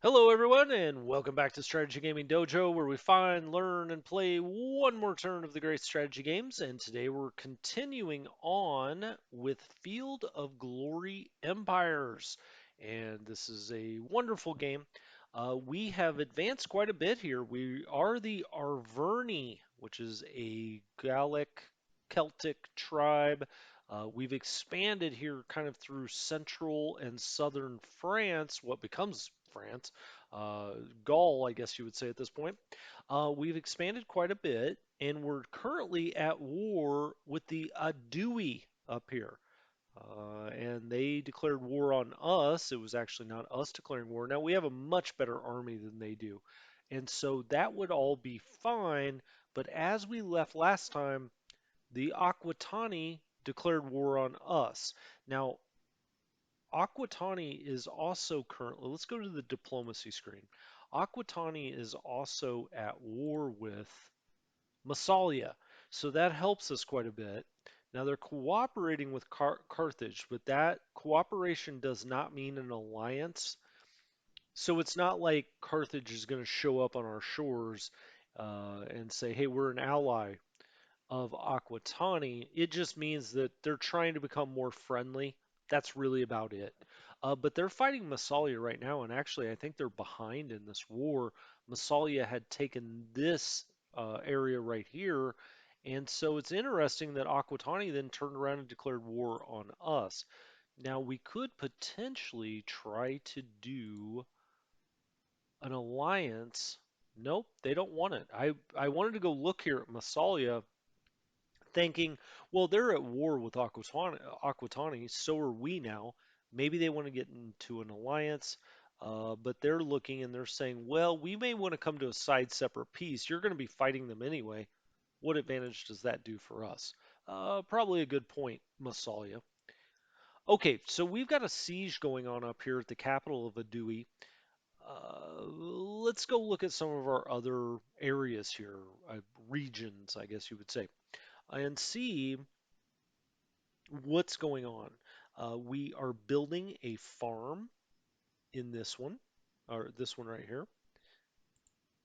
Hello, everyone, and welcome back to Strategy Gaming Dojo, where we find, learn, and play one more turn of the great strategy games. And today we're continuing on with Field of Glory Empires. And this is a wonderful game. We have advanced quite a bit here. We are the Arverni, which is a Gallic Celtic tribe. We've expanded here kind of through central and southern France, what becomes France, uh, Gaul, I guess you would say at this point. We've expanded quite a bit, and we're currently at war with the Adui up here. And they declared war on us. It was actually not us declaring war. Now, we have a much better army than they do. And so that would all be fine. But as we left last time, the Aquitani declared war on us. Now, Aquitani is also currently, let's go to the diplomacy screen. Aquitani is also at war with Massalia, so that helps us quite a bit. Now they're cooperating with Carthage, but that cooperation does not mean an alliance. So it's not like Carthage is going to show up on our shores and say, hey, we're an ally of Aquitani. It just means that they're trying to become more friendly. That's really about it. But they're fighting Massalia right now, and actually, I think they're behind in this war. Massalia had taken this area right here, and so it's interesting that Aquitani then turned around and declared war on us. Now, we could potentially try to do an alliance. Nope, they don't want it. I wanted to go look here at Massalia thinking, well, they're at war with Aquitani, so are we now. Maybe they want to get into an alliance, but they're looking and they're saying, well, we may want to come to a side separate peace. You're going to be fighting them anyway. What advantage does that do for us? Probably a good point, Massalia. Okay, so we've got a siege going on up here at the capital of Adui. Let's go look at some of our other areas here, regions, I guess you would say, and see what's going on. We are building a farm in this one, or this one right here.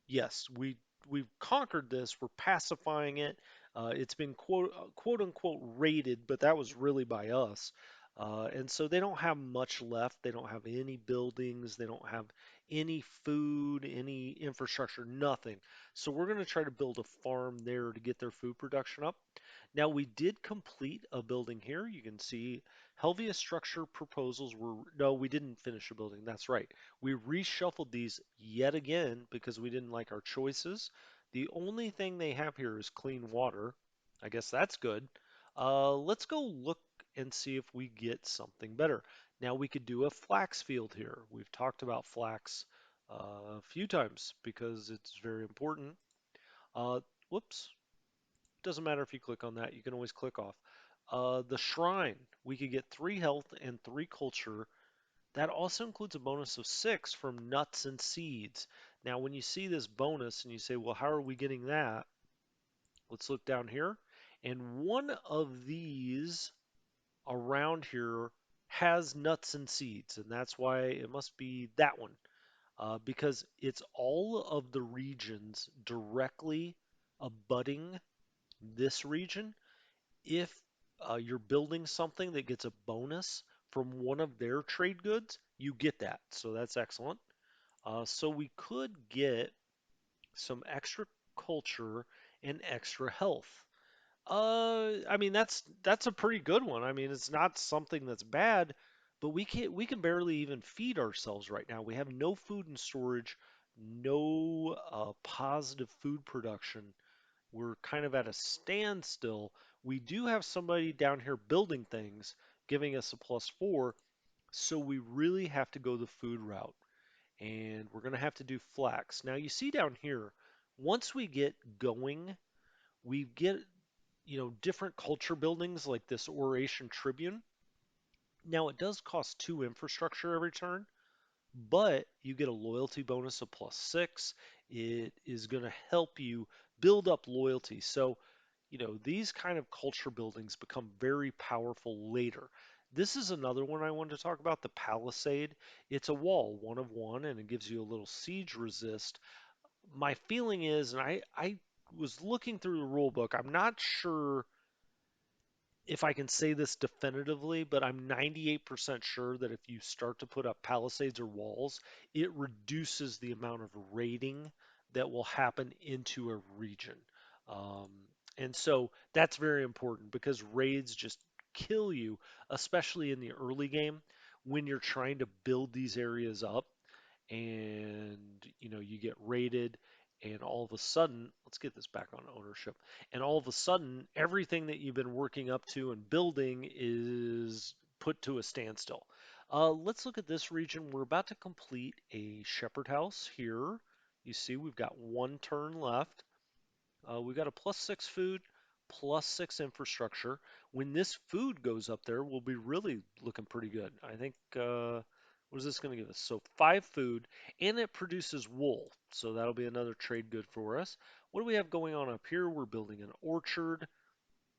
Yes, we've conquered this. We're pacifying it. It's been quote unquote raided, but that was really by us. And so they don't have much left. They don't have any buildings. They don't have any food, any infrastructure, nothing. So we're going to try to build a farm there to get their food production up. Now we did complete a building here. You can see Helvia structure proposals were, no, we didn't finish a building. That's right. We reshuffled these yet again because we didn't like our choices. The only thing they have here is clean water. I guess that's good. Let's go look and see if we get something better. Now we could do a flax field here. We've talked about flax a few times because it's very important. Uh, Whoops, doesn't matter if you click on that, you can always click off. The shrine, we could get 3 health and 3 culture. That also includes a bonus of 6 from nuts and seeds. Now, when you see this bonus and you say, well, how are we getting that? Let's look down here. And one of these around here has nuts and seeds, and that's why it must be that one. Because it's all of the regions directly abutting this region. If you're building something that gets a bonus from one of their trade goods, you get that. So that's excellent. So we could get some extra culture and extra health. I mean that's a pretty good one. I mean it's not something that's bad, but we can barely even feed ourselves right now. We have no food in storage, no positive food production. We're kind of at a standstill. We do have somebody down here building things, giving us a +4, so we really have to go the food route. And we're going to have to do flax. Now you see down here, once we get going, we get, different culture buildings like this Oration Tribune. Now it does cost 2 infrastructure every turn, but you get a loyalty bonus of +6. It is going to help you build up loyalty. So, these kind of culture buildings become very powerful later. This is another one I wanted to talk about, the Palisade. It's a wall, one of one, and it gives you a little siege resist. My feeling is, and I was looking through the rule book, I'm not sure if I can say this definitively, but I'm 98% sure that if you start to put up palisades or walls, it reduces the amount of raiding that will happen into a region. Um, and so that's very important because raids just kill you, especially in the early game when you're trying to build these areas up and you get raided and all of a sudden, let's get this back on ownership, and all of a sudden everything that you've been working up to and building is put to a standstill. Let's look at this region. We're about to complete a shepherd house here. You see we've got one turn left. We've got a +6 food, +6 infrastructure. When this food goes up there, we'll be really looking pretty good. I think, what is this going to give us? So 5 food, and it produces wool. So that'll be another trade good for us. What do we have going on up here? We're building an orchard.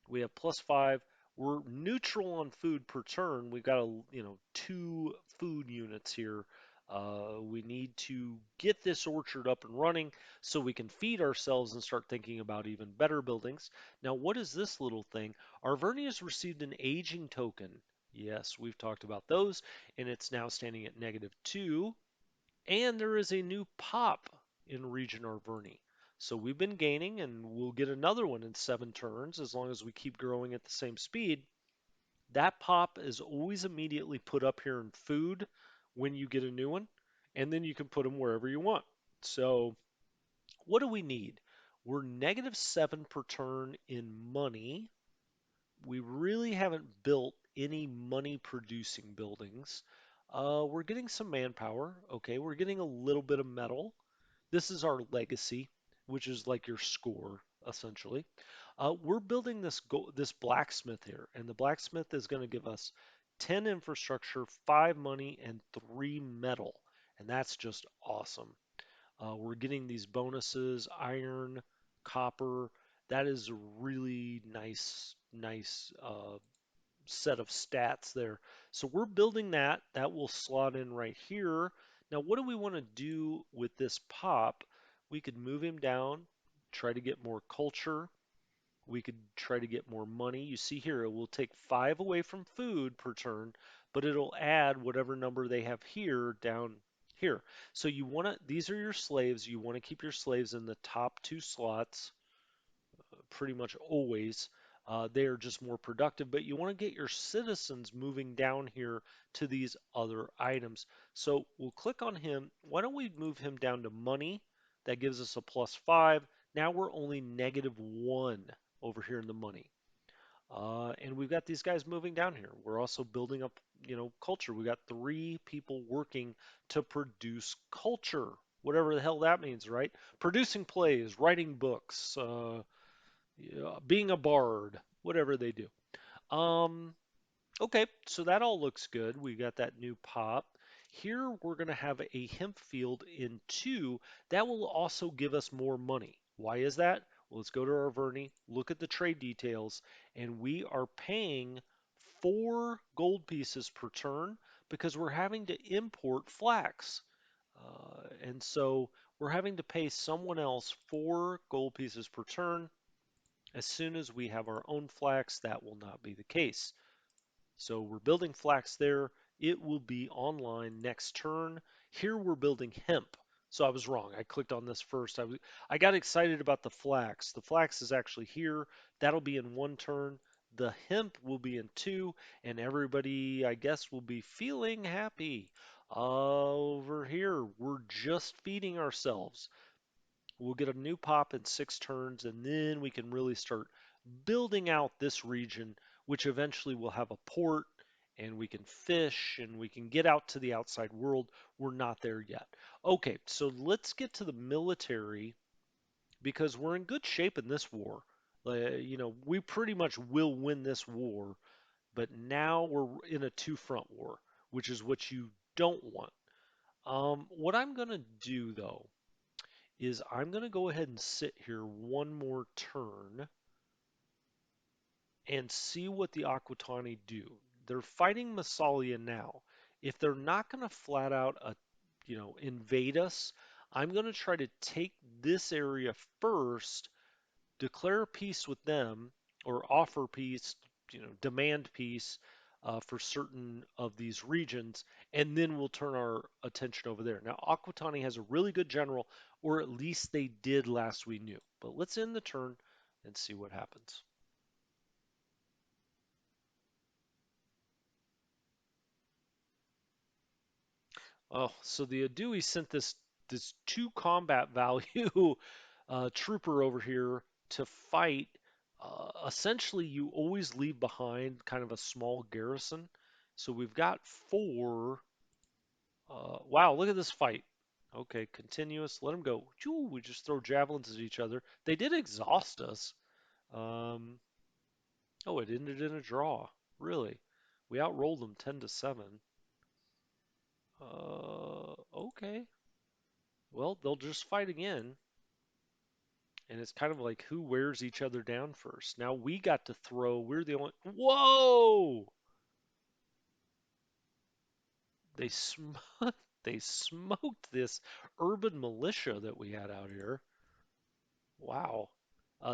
We have +5. We're neutral on food per turn. We've got two food units here. We need to get this orchard up and running so we can feed ourselves and start thinking about even better buildings. Now, what is this little thing? Arverni has received an aging token. Yes, we've talked about those, and it's now standing at -2. And there is a new pop in Region Arverni. So we've been gaining, and we'll get another one in 7 turns as long as we keep growing at the same speed. That pop is always immediately put up here in food when you get a new one, and then you can put them wherever you want. So what do we need? We're -7 per turn in money. We really haven't built any money producing buildings. We're getting some manpower. Okay, we're getting a little bit of metal. This is our legacy, which is like your score, essentially. We're building this blacksmith here, and the blacksmith is going to give us 10 infrastructure, 5 money, and 3 metal. And that's just awesome. We're getting these bonuses, iron, copper. That is a really nice set of stats there. So we're building that. That will slot in right here. Now, what do we want to do with this pop? We could move him down, try to get more culture. We could try to get more money. You see here, it will take 5 away from food per turn, but it'll add whatever number they have here down here. So these are your slaves. You want to keep your slaves in the top 2 slots pretty much always. They are just more productive, but you want to get your citizens moving down here to these other items. So we'll click on him. Why don't we move him down to money? That gives us a +5. Now we're only -1 over here in the money. And we've got these guys moving down here. We're also building up, culture. We got 3 people working to produce culture, whatever the hell that means, right? Producing plays, writing books, yeah, being a bard, whatever they do. Um, okay, so that all looks good. We got that new pop. Here we're going to have a hemp field in 2. That will also give us more money. Why is that? Well, let's go to our Verni, look at the trade details, and we are paying 4 gold pieces per turn because we're having to import flax. And so we're having to pay someone else 4 gold pieces per turn. As soon as we have our own flax, that will not be the case. So we're building flax there. It will be online next turn. Here we're building hemp. So I was wrong. I clicked on this first. I got excited about the flax. The flax is actually here. That'll be in 1 turn. The hemp will be in 2, and everybody, I guess, will be feeling happy. Over here, we're just feeding ourselves. We'll get a new pop in 6 turns, and then we can really start building out this region, which eventually will have a port, and we can fish, and we can get out to the outside world. We're not there yet. Okay, so let's get to the military because we're in good shape in this war. We pretty much will win this war, but now we're in a 2-front war, which is what you don't want. What I'm going to do, though, is I'm going to go ahead and sit here one more turn and see what the Aquitani do. they're fighting Massalia now. If they're not going to flat out, invade us, I'm going to try to take this area first, declare peace with them, or offer peace, demand peace for certain of these regions, and then we'll turn our attention over there. Now, Aquitani has a really good general, or at least they did last we knew. But let's end the turn and see what happens. Oh, so the Adui sent this two combat value trooper over here to fight. Essentially, you always leave behind kind of a small garrison. So we've got four. Wow, look at this fight. Okay, continuous. Let them go. Choo, we just throw javelins at each other. They did exhaust us. Um, oh, it ended in a draw. Really? We outrolled them 10-7. Okay. Well, they'll just fight again. And it's kind of like who wears each other down first. Now we got to throw. We're the only. Whoa! They sm they smoked this urban militia that we had out here. Wow.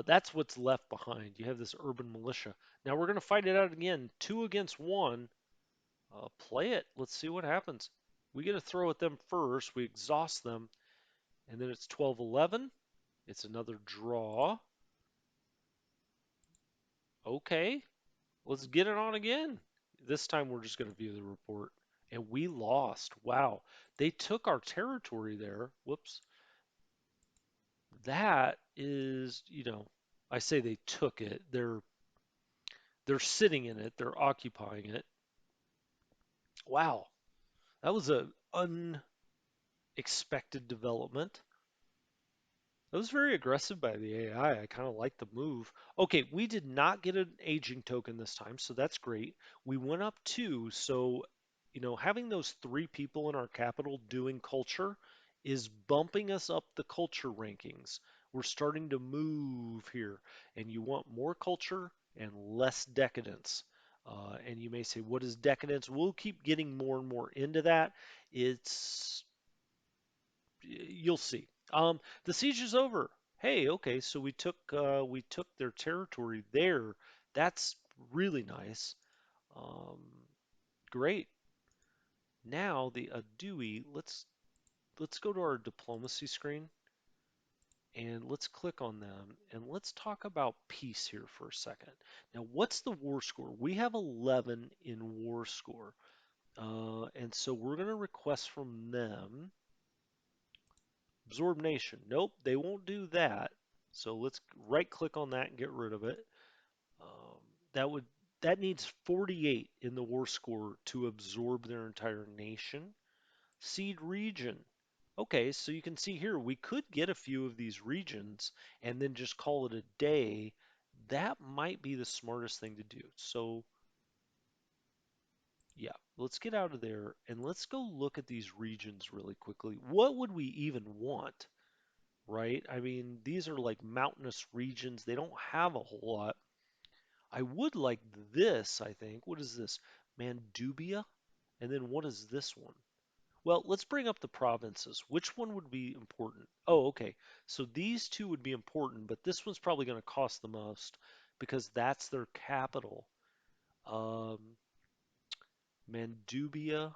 That's what's left behind. You have this urban militia. Now we're going to fight it out again. Two against one. Play it. Let's see what happens. We get to throw at them first. We exhaust them. And then it's 12-11. It's another draw. Okay. Let's get it on again. This time we're just going to view the report. And we lost. Wow. They took our territory there. Whoops. That is, I say they took it. They're sitting in it. They're occupying it. Wow. That was an unexpected development. That was very aggressive by the AI. I kind of like the move. Okay, we did not get an aging token this time, so that's great. We went up two, so having those three people in our capital doing culture is bumping us up the culture rankings. We're starting to move here, and you want more culture and less decadence. And you may say, what is decadence? We'll keep getting more and more into that. It's You'll see. The siege is over. Hey, okay, so we took their territory there. That's really nice. Um, Great. Now the Adui. Let's go to our diplomacy screen and let's click on them and let's talk about peace here for a second. Now, what's the war score? We have 11 in war score, and so we're going to request from them. Absorb nation. Nope, they won't do that. So let's right click on that and get rid of it. Um, that would that needs 48 in the war score to absorb their entire nation. Seed region. Okay, so you can see here we could get a few of these regions and then just call it a day. That might be the smartest thing to do. So yeah, let's get out of there and let's go look at these regions really quickly. What would we even want? Right? I mean, these are like mountainous regions. They don't have a whole lot. I would like this, I think. What is this? Mandubia? And then what is this one? Well, let's bring up the provinces. Which one would be important? Oh, okay. So these two would be important, but this one's probably going to cost the most because that's their capital. Um, Mandubia.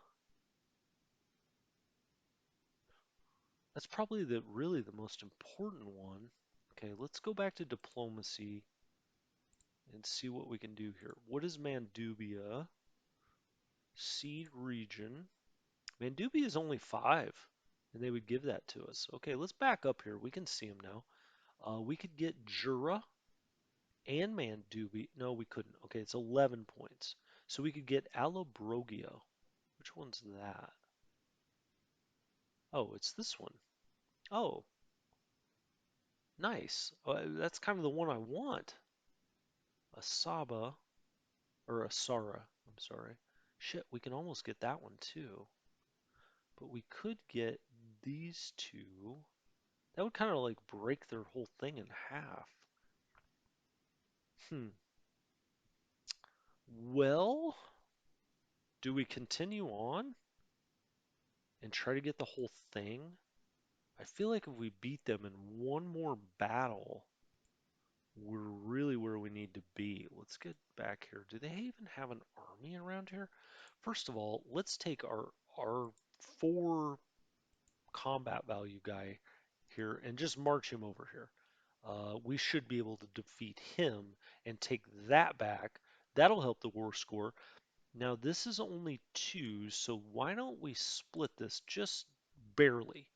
That's probably the really the most important one. Okay, let's go back to diplomacy and see what we can do here. What is Mandubia? Seed region. Mandubia is only 5, and they would give that to us. Okay, let's back up here. We can see them now. We could get Jura and Mandubia. No, we couldn't. Okay, it's 11 points. So we could get Allobrogia. Which one's that? Oh, it's this one. Oh, nice. That's kind of the one I want. Asaba, or Asara, I'm sorry. Shit, we can almost get that one too. But we could get these two. That would kind of like break their whole thing in half. Hmm. Well, Do we continue on and try to get the whole thing? I feel like if we beat them in one more battle, we're really where we need to be. Let's get back here. Do they even have an army around here? First of all, let's take our 4 combat value guy here and just march him over here. We should be able to defeat him and take that back. That'll help the war score. Now this is only 2, so why don't we split this just barely?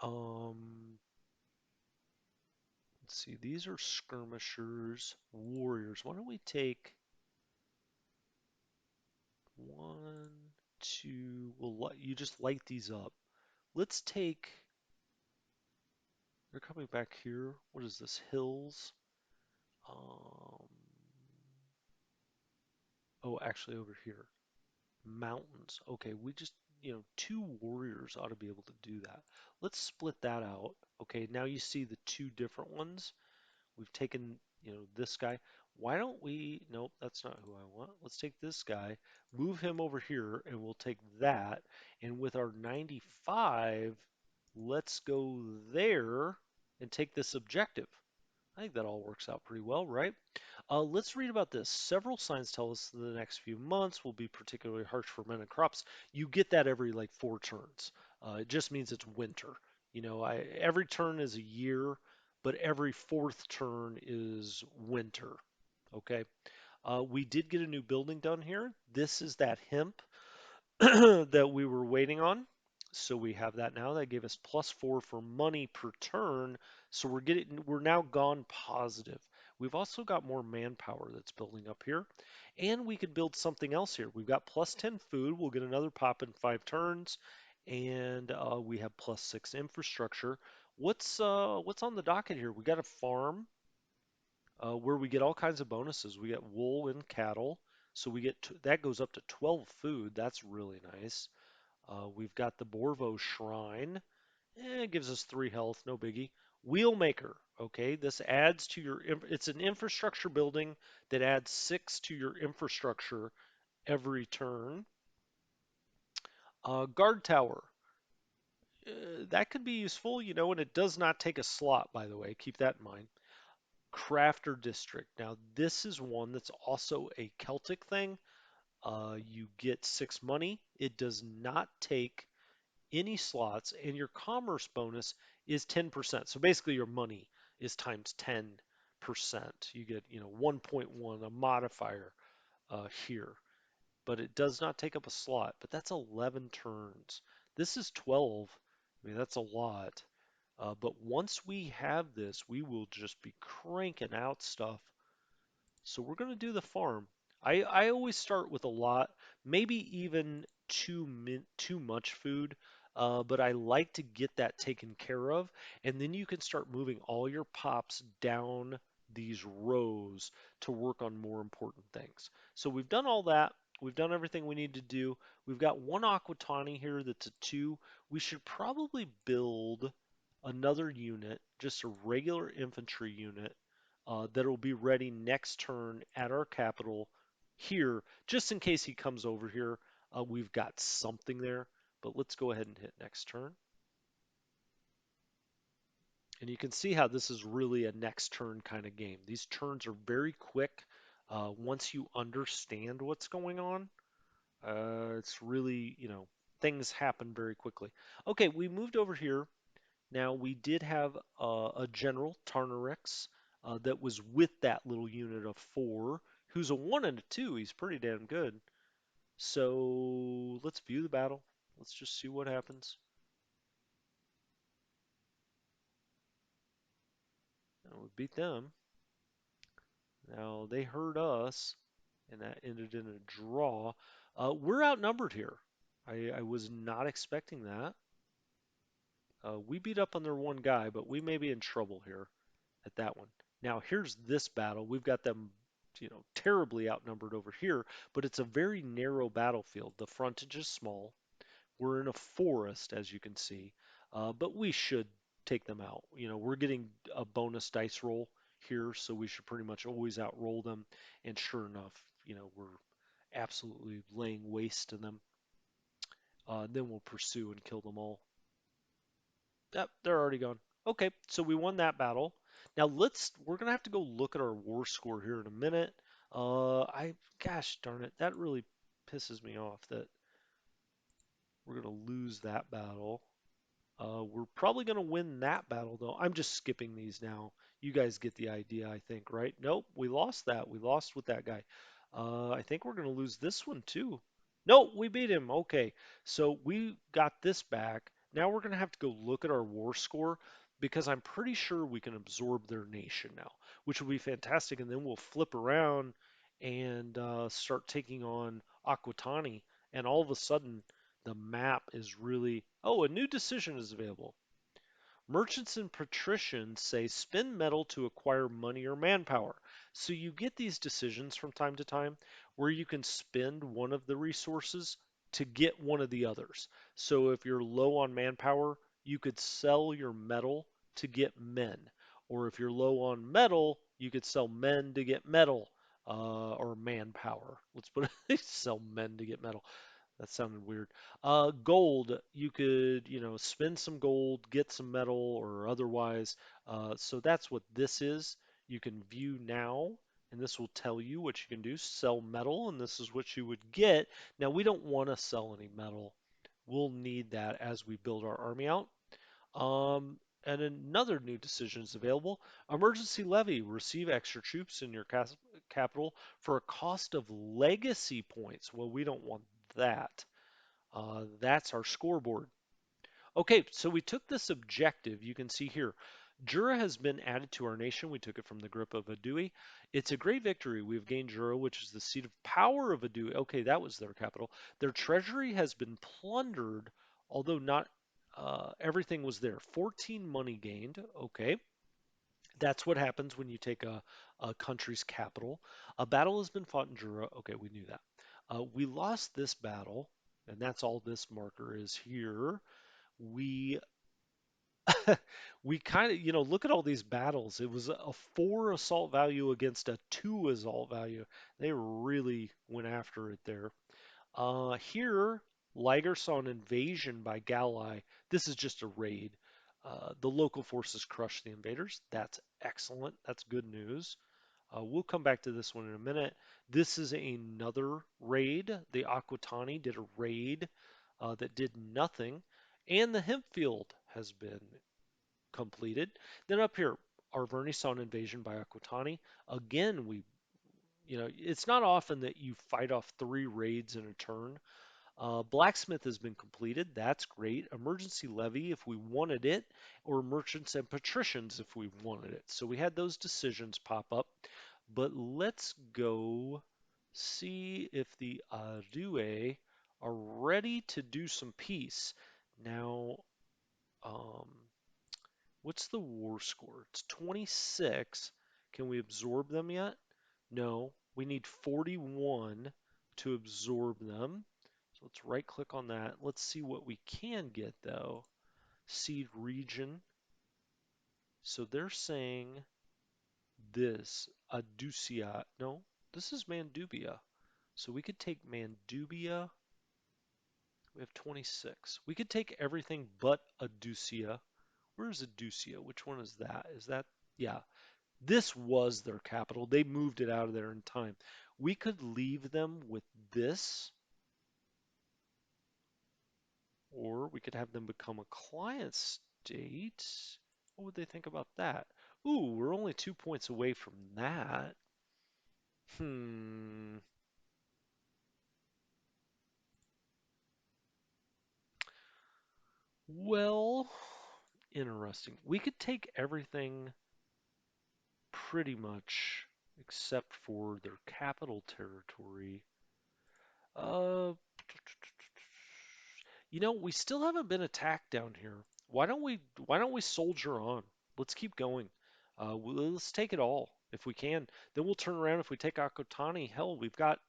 Um, let's see, these are skirmishers, warriors. Why don't we take 1, 2, you just light these up. Let's take, they're coming back here. What is this, hills? Um, oh, actually over here. Mountains. Okay, we just, 2 warriors ought to be able to do that. Let's split that out. Okay, now you see the 2 different ones. We've taken, this guy. Why don't we, nope, that's not who I want. Let's take this guy, move him over here, and we'll take that. And with our 95, let's go there and take this objective. I think that all works out pretty well, right? Let's read about this. Several signs tell us the next few months will be particularly harsh for men and crops. You get that every like 4 turns. It just means it's winter. Every turn is a year, but every fourth turn is winter. Okay. We did get a new building done here. This is that hemp that we were waiting on. So we have that now. That gave us +4 for money per turn. So we're now gone positive. We've also got more manpower that's building up here. And we could build something else here. We've got +10 food. We'll get another pop in 5 turns. And we have +6 infrastructure. What's on the docket here? We got a farm where we get all kinds of bonuses. We get wool and cattle. So that goes up to 12 food. That's really nice. We've got the Borvo Shrine. It gives us 3 health, no biggie. Wheelmaker, okay, this adds to it's an infrastructure building that adds 6 to your infrastructure every turn. Guard Tower, that could be useful, and it does not take a slot, by the way, keep that in mind. Crafter District, now this is one that's also a Celtic thing. You get 6 money. It does not take any slots, and your commerce bonus is 10%. So basically, your money is times 10%. You get, 1.1, a modifier here, but it does not take up a slot. But that's 11 turns. This is 12. I mean, that's a lot. But once we have this, we will just be cranking out stuff. So we're going to do the farm. I always start with a lot, maybe even too much food, but I like to get that taken care of, and then you can start moving all your pops down these rows to work on more important things. So we've done all that. We've done everything we need to do. We've got one Aquatani here that's a 2. We should probably build another unit, just a regular infantry unit that'll be ready next turn at our capital here, just in case he comes over here. We've got something there, but let's go ahead and hit next turn. And you can see how this is really a next turn kind of game. These turns are very quick. Once you understand what's going on, it's really, things happen very quickly. Okay, we moved over here. Now, we did have a General, Tarnarix, that was with that little unit of 4, who's a 1 and a 2. He's pretty damn good. So let's view the battle. Let's just see what happens. Now, we beat them. Now, they hurt us, and that ended in a draw. We're outnumbered here. I was not expecting that. We beat up on their one guy, but we may be in trouble here at that one. Now here's this battle. We've got them, terribly outnumbered over here, but it's a very narrow battlefield. The frontage is small. We're in a forest, as you can see, but we should take them out. We're getting a bonus dice roll here, so we should pretty much always outroll them. And sure enough, we're absolutely laying waste to them. Then we'll pursue and kill them all. Yep, they're already gone. Okay, so we won that battle. Now we're gonna have to go look at our war score here in a minute. Gosh darn it, that really pisses me off that we're gonna lose that battle. We're probably going to win that battle, though. I'm just skipping these now. You guys get the idea, I think, right? Nope, we lost that. We lost with that guy. I think we're going to lose this one, too. Nope, we beat him. Okay, so we got this back. Now we're going to have to go look at our war score because I'm pretty sure we can absorb their nation now, which will be fantastic. And then we'll flip around and start taking on Aquitani. And all of a sudden, the map is really, oh, a new decision is available. Merchants and patricians say spend metal to acquire money or manpower. So you get these decisions from time to time where you can spend one of the resources to get one of the others. So if you're low on manpower, you could sell your metal to get men. Or if you're low on metal, you could sell men to get metal or manpower. Let's put it, sell men to get metal. That sounded weird. Gold, you could, spend some gold, get some metal or otherwise. So that's what this is. You can view now, and this will tell you what you can do. Sell metal, and this is what you would get. Now, we don't want to sell any metal. We'll need that as we build our army out. And another new decision is available. Emergency levy. Receive extra troops in your capital for a cost of legacy points. Well, we don't want that. That's our scoreboard. Okay, so we took this objective. You can see here. Jura has been added to our nation. We took it from the grip of Adui. It's a great victory. We've gained Jura, which is the seat of power of Adui. Okay, that was their capital. Their treasury has been plundered, although not everything was there. 14 money gained. Okay, that's what happens when you take a country's capital. A battle has been fought in Jura. Okay, we knew that. We lost this battle, and that's all this marker is here. We we kind of, look at all these battles. It was a 4 assault value against a 2 assault value. They really went after it there. Here, Liger saw an invasion by Galai. This is just a raid. The local forces crushed the invaders. That's excellent. That's good news. We'll come back to this one in a minute. This is another raid. The Aquitani did a raid that did nothing. And the hemp field has been completed. Then up here, Arverni saw an invasion by Aquitani. Again, it's not often that you fight off 3 raids in a turn. Blacksmith has been completed. That's great. Emergency levy if we wanted it, or merchants and patricians if we wanted it. So we had those decisions pop up. But let's go see if the Arue are ready to do some peace. Now, um, what's the war score? It's 26. Can we absorb them yet? No, we need 41 to absorb them. So let's right click on that. Let's see what we can get though. Seed region. So they're saying this, Adusia. No, this is Mandubia. So we could take Mandubia. We have 26. We could take everything but Adusia. Where's Adusia? Which one is that? Is that, yeah, this was their capital. They moved it out of there in time. We could leave them with this, or we could have them become a client state. What would they think about that? Ooh, we're only 2 points away from that. Hmm. Well, interesting. We could take everything pretty much except for their capital territory. Uh, we still haven't been attacked down here. Why don't we soldier on? Let's keep going. Let's take it all if we can. Then we'll turn around if we take Akotani. Hell, we've got,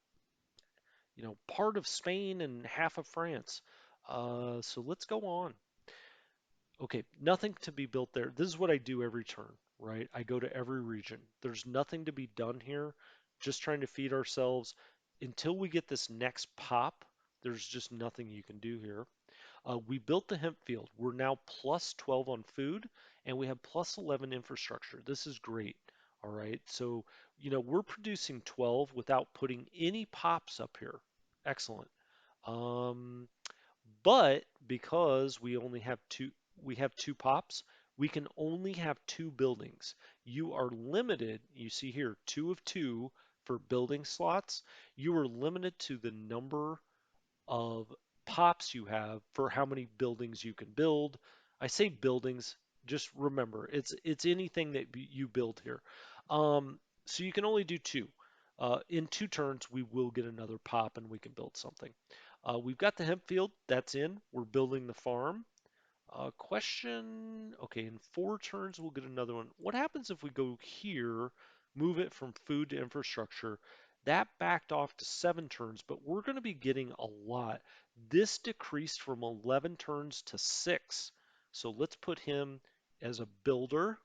part of Spain and half of France. So let's go on. Okay, nothing to be built there. This is what I do every turn, right? I go to every region. There's nothing to be done here. Just trying to feed ourselves. until we get this next pop, there's just nothing you can do here. We built the hemp field. We're now plus 12 on food, and we have plus 11 infrastructure. This is great. All right. So, we're producing 12 without putting any pops up here. Excellent. Um, but because we have two pops, we can only have two buildings. You are limited, you see here, two of two for building slots. You are limited to the number of pops you have for how many buildings you can build. I say buildings, just remember it's anything that you build here. So you can only do two. In 2 turns, we will get another pop and we can build something. We've got the hemp field, that's in. We're building the farm. Question. Okay, in 4 turns, we'll get another one. What happens if we go here, move it from food to infrastructure? That backed off to 7 turns, but we're going to be getting a lot. This decreased from 11 turns to 6. So let's put him as a builder.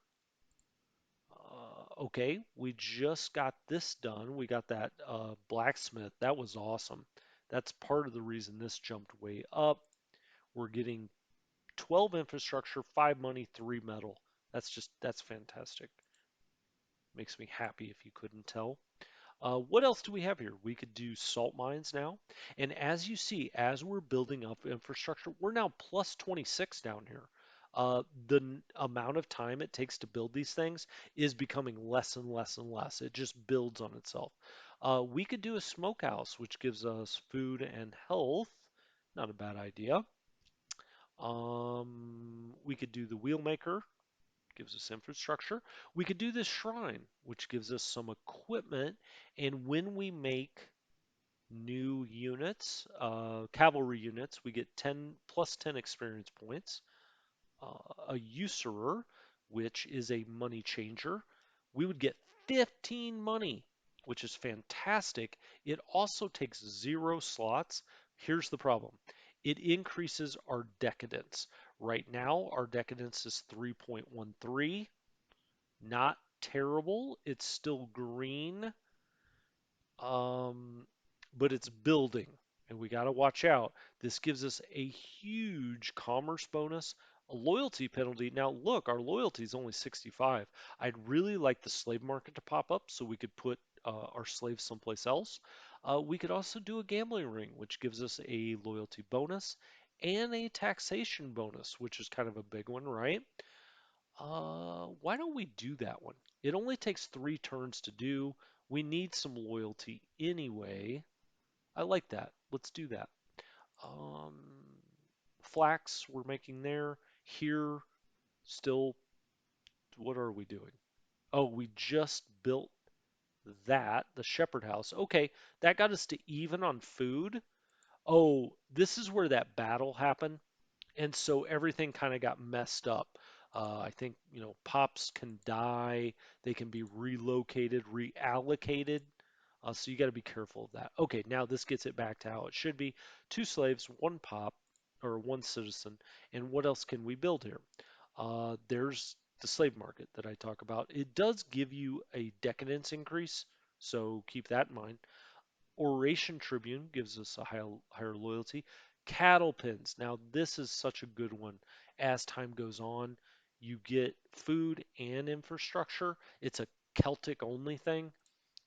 Okay, we just got this done. We got that blacksmith. That was awesome. That's part of the reason this jumped way up. We're getting 12 infrastructure, 5 money, 3 metal. That's fantastic. Makes me happy if you couldn't tell. What else do we have here? We could do salt mines now. And as you see, as we're building up infrastructure, we're now plus 26 down here. The amount of time it takes to build these things is becoming less and less and less. It just builds on itself. We could do a smokehouse, which gives us food and health. Not a bad idea. We could do the wheelmaker, gives us infrastructure. We could do this shrine, which gives us some equipment. And when we make new units, cavalry units, we get 10 plus 10 experience points. A usurer, which is a money changer, we would get 15 money, which is fantastic. It also takes 0 slots. Here's the problem. It increases our decadence. Right now, our decadence is 3.13. Not terrible. It's still green, um, but it's building, and we got to watch out. This gives us a huge commerce bonus, a loyalty penalty. Now, look, our loyalty is only 65. I'd really like the slave market to pop up so we could put our slaves someplace else. We could also do a gambling ring, which gives us a loyalty bonus and a taxation bonus, which is kind of a big one, right? Why don't we do that one? It only takes 3 turns to do. We need some loyalty anyway. I like that. Let's do that. Um, Flax we're making there. Here, still, what are we doing? Oh, we just built that, the shepherd house. Okay, that got us to even on food. Oh, this is where that battle happened. And so everything kind of got messed up. I think, pops can die, they can be relocated, reallocated. So you got to be careful of that. Okay, now this gets it back to how it should be. 2 slaves, 1 pop, or 1 citizen. And what else can we build here? There's the slave market that I talk about. It does give you a decadence increase, so keep that in mind. Oration Tribune gives us a higher loyalty. Cattle pens. Now, this is such a good one. As time goes on, you get food and infrastructure. It's a Celtic only thing.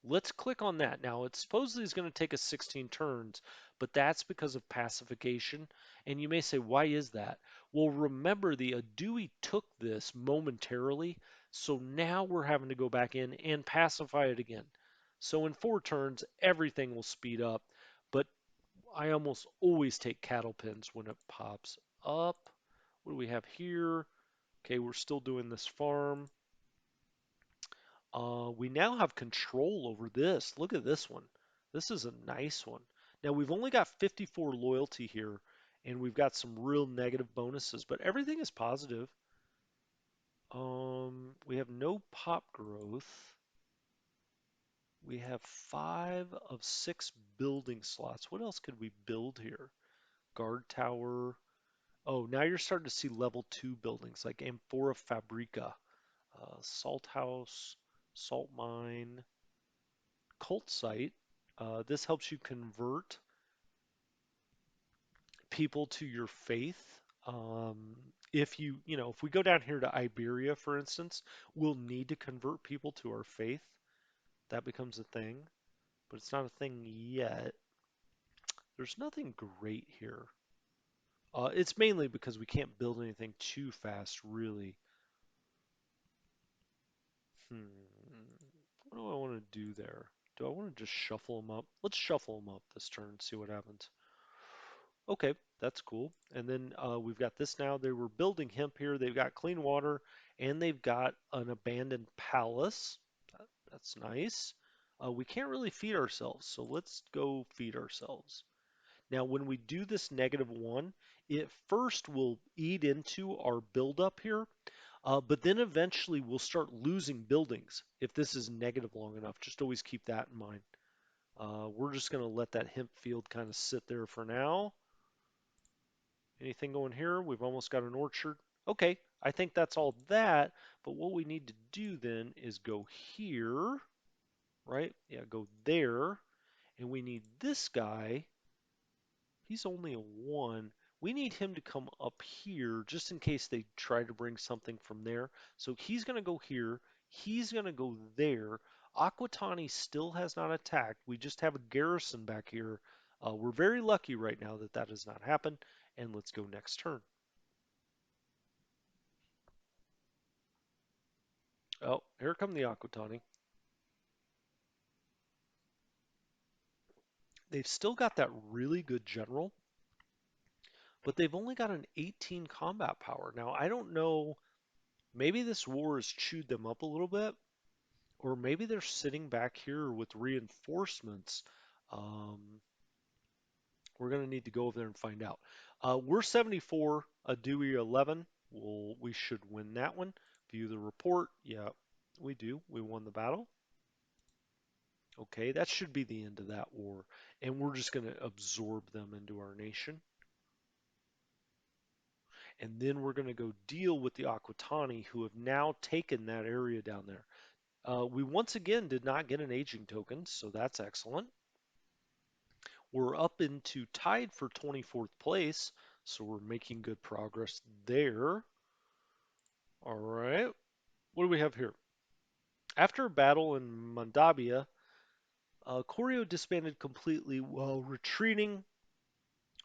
Let's click on that. Now, it supposedly is going to take us 16 turns, but that's because of pacification. And you may say, why is that? Well, remember the Adui took this momentarily, so now we're having to go back in and pacify it again. So in 4 turns, everything will speed up, but I almost always take cattle pens when it pops up. What do we have here? Okay, we're still doing this farm. We now have control over this. Look at this one. This is a nice one. Now we've only got 54 loyalty here, and we've got some real negative bonuses, but everything is positive. We have no pop growth. We have 5 of 6 building slots. What else could we build here? Guard tower. Oh, now you're starting to see level 2 buildings like Amphora Fabrica, Salt House, Salt Mine, Cult Site. This helps you convert people to your faith. If if we go down here to Iberia, for instance, we'll need to convert people to our faith. That becomes a thing, but it's not a thing yet. There's nothing great here. It's mainly because we can't build anything too fast, really. Hmm. What do I want to do there? Do I want to just shuffle them up? Let's shuffle them up this turn, see what happens. Okay, that's cool. And then we've got this now. They were building hemp here. They've got clean water and they've got an abandoned palace. That's nice. We can't really feed ourselves, so let's go feed ourselves. Now, when we do this -1, it first will eat into our buildup here, but then eventually we'll start losing buildings if this is negative long enough. Just always keep that in mind. We're just going to let that hemp field kind of sit there for now. Anything going here? We've almost got an orchard. Okay, I think that's all that, but what we need to do then is go here, right? Yeah, go there, and we need this guy. He's only a 1. We need him to come up here just in case they try to bring something from there. So he's going to go here. He's going to go there. Aquatani still has not attacked. We just have a garrison back here. We're very lucky right now that that has not happened. And let's go next turn. Oh, here come the Aquatani. They've still got that really good general, but they've only got an 18 combat power. Now, I don't know. Maybe this war has chewed them up a little bit, or maybe they're sitting back here with reinforcements. Um, we're going to need to go over there and find out. We're 74, a Dewey 11. We should win that one. View the report. Yeah, we do. We won the battle. Okay, that should be the end of that war. And we're just going to absorb them into our nation. And then we're going to go deal with the Aquitani, who have now taken that area down there. We once again did not get an aging token, so that's excellent. We're up into tied for 24th place, so we're making good progress there. All right. What do we have here? After a battle in Mandabia, Corio disbanded completely while retreating.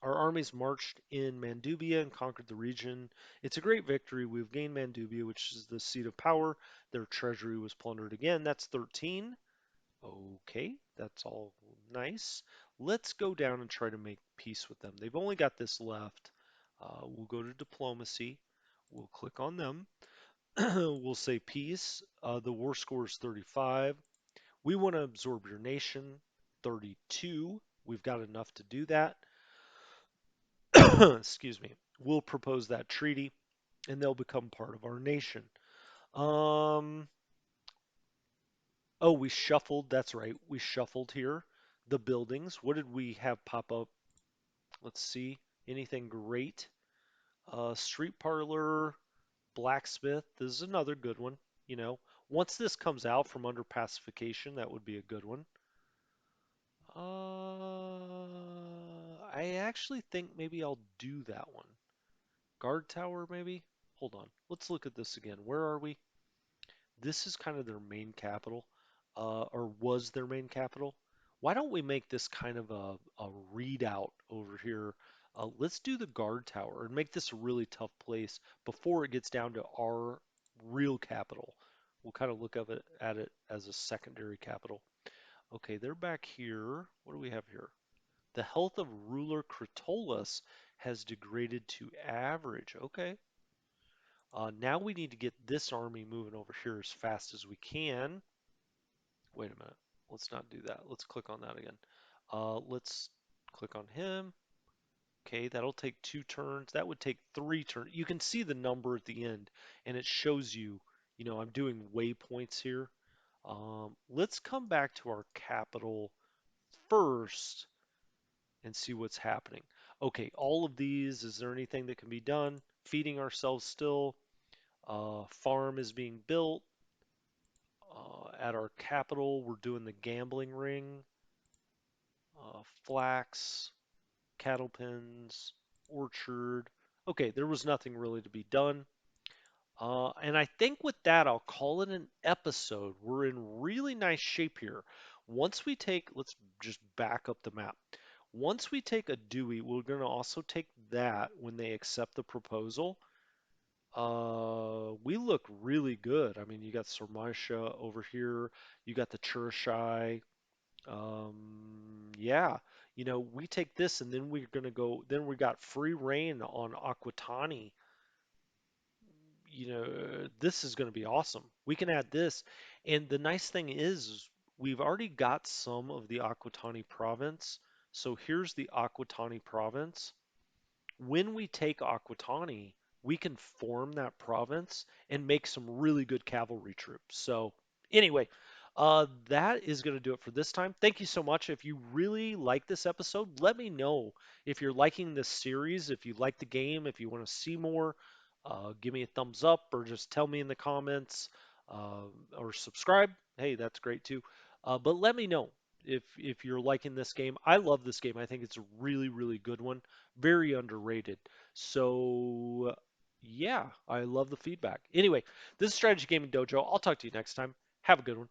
Our armies marched in Mandubia and conquered the region. It's a great victory. We've gained Mandubia, which is the seat of power. Their treasury was plundered again. That's 13. Okay, that's all nice. Let's go down and try to make peace with them. They've only got this left. We'll go to diplomacy. We'll click on them. We'll say peace. The war score is 35. We want to absorb your nation. 32. We've got enough to do that. Excuse me. We'll propose that treaty and they'll become part of our nation. Um, oh, we shuffled. That's right. We shuffled here. The buildings. What did we have pop up? Let's see. Anything great? Street parlor, blacksmith. This is another good one. You know, once this comes out from under pacification, that would be a good one. I actually think maybe I'll do that one. Guard tower, maybe? Hold on. Let's look at this again. Where are we? This is kind of their main capital, or was their main capital. Why don't we make this kind of a readout over here? Let's do the guard tower and make this a really tough place before it gets down to our real capital. We'll kind of look at it as a secondary capital. Okay, they're back here. What do we have here? The health of ruler Cratolus has degraded to average. Okay. Now we need to get this army moving over here as fast as we can. Wait a minute. Let's not do that. Let's click on that again. Let's click on him. Okay, that'll take 2 turns. That would take 3 turns. You can see the number at the end, and it shows you, I'm doing waypoints here. Let's come back to our capital first and see what's happening. Okay, all of these, is there anything that can be done? Feeding ourselves still. Farm is being built. At our capital, we're doing the gambling ring. Flax, cattle pens, orchard. Okay, there was nothing really to be done. And I think with that, I'll call it an episode. We're in really nice shape here. Once we take, let's just back up the map. Once we take a Dewey, we're going to also take that when they accept the proposal. We look really good. I mean, you got Sarmatia over here, you got the Churashai. Yeah, we take this and then we're gonna go. Then we got free reign on Aquitani. This is going to be awesome. We can add this. And the nice thing is we've already got some of the Aquitani province. So here's the Aquitani province. When we take Aquitani, we can form that province and make some really good cavalry troops. So, anyway, that is going to do it for this time. Thank you so much. If you really like this episode, let me know if you're liking this series, if you like the game, if you want to see more. Give me a thumbs up or just tell me in the comments uh, or subscribe. Hey, that's great too. But let me know if you're liking this game. I love this game. I think it's a really, really good one, very underrated. So, yeah, I love the feedback. Anyway, this is Strategy Gaming Dojo. I'll talk to you next time. Have a good one.